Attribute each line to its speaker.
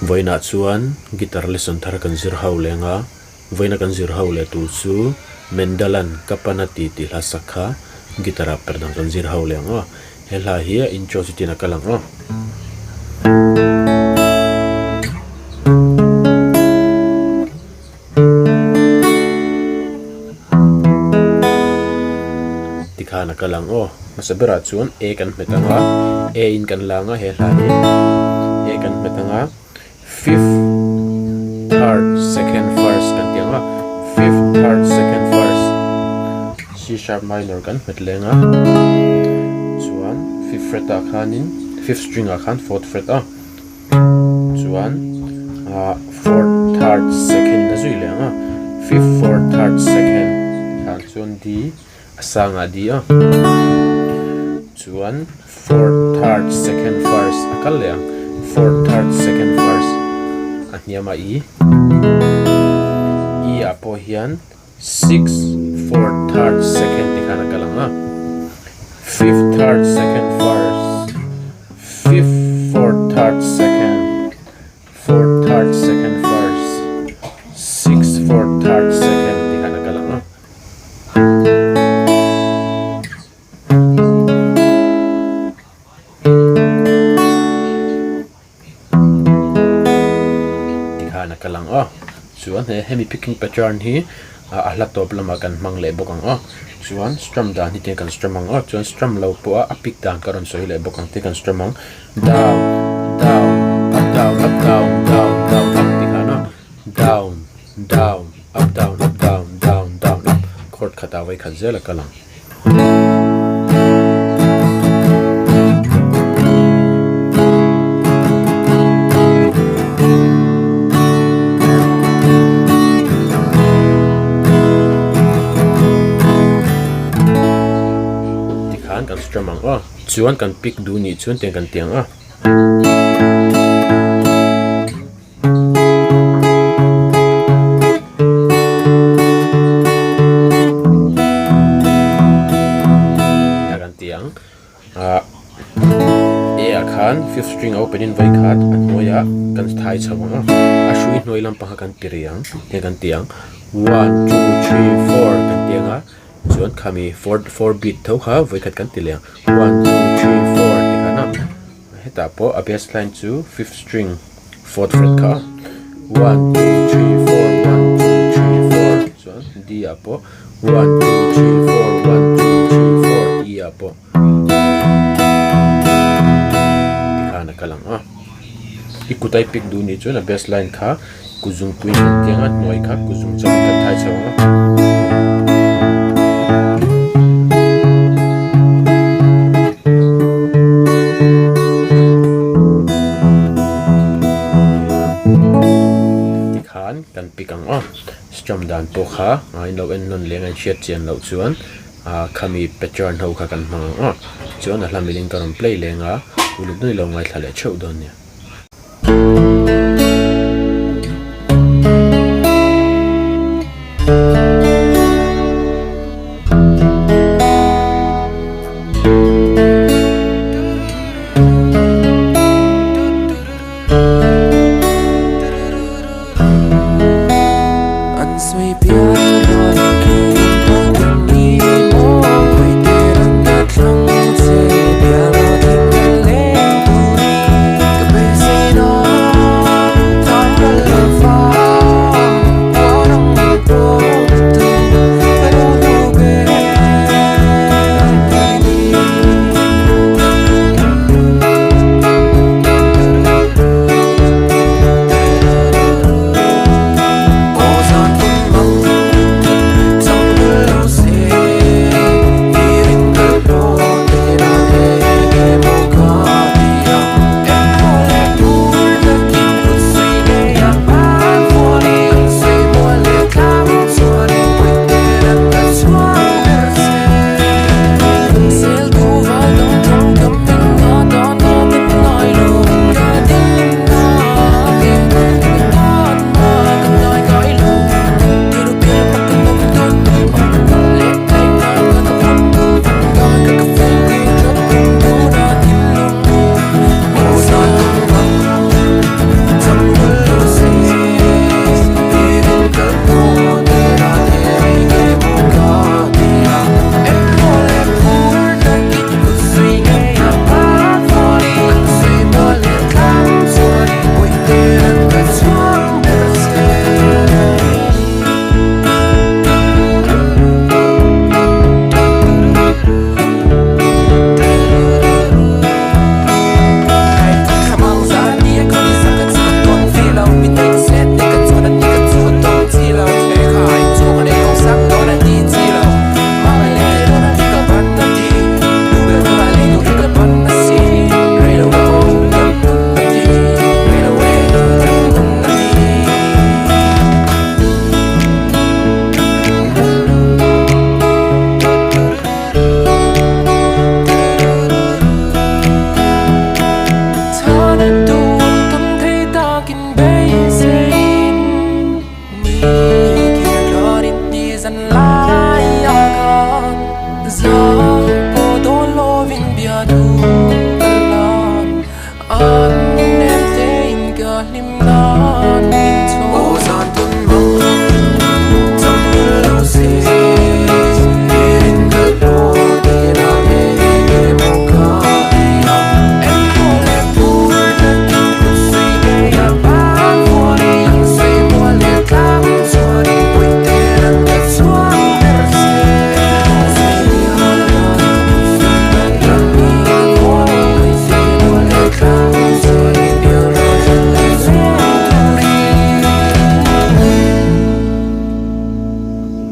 Speaker 1: voina chuan guitar lesson thar kan zir ho lenga voina kan zir ho le tu chu mendalan kapanati ti hlasakha gitara perdan kan zir ho lenga hela hi intro sitina kalang tikha na kalang masabira chuan e kan metanga e in kan langa hela hi e kan metanga fifth third second first kan tianga fifth third second first C sharp minor kan metlenga chuan fifth fret a khanin fifth string a khan fourth fret a chuan fourth third second na zui lenga fifth fourth third second khan chuan D asanga D a chuan fourth third second first akal leang fourth third second first anyama E apo hian sixth fourth third second tikana kalanga fifth third second first fifth fourth third second fourth third second first sixth fourth third second tikana kalanga tikana kalang chuan hemi picking pattern hi ahla top lama kan mang le bokang chuan strum dan hi te kan strum ang chuan strum lo po a pick dan karon soi le bokang te kan strum ang down down up down up down down down up tikana down down up down up down down down up chord khata wai khazela kalang kan strum ang chuan kan pick du ni chuan ten kan tiang kan tiang e akhan fifth string open in vai khat anoya kan thai chawanga ashui noi lam pa kan tiriang ten kan tiang 1 2 3 4 kan tianga chuan khami 4 beat tho kha voi khat kan tilang 1 2 3 4 tikana heta po a bass line to fifth string fourth fret kha 1 2 3 4 1 2 3 4 chuan D apo 1 2 3 4 1 2 3 4 E apo tikana kalang ikutai pick du ni chuan a bass line kha kuzung pui tianga noi kha kuzung chang kan thai chawanga kan pikang strum dan po kha in lo en non leng an chiat chian lo chuan khami pattern ho kha kan mang chuan a hlamiling karon play lenga uluk noi lo ngai thlale cheu don nia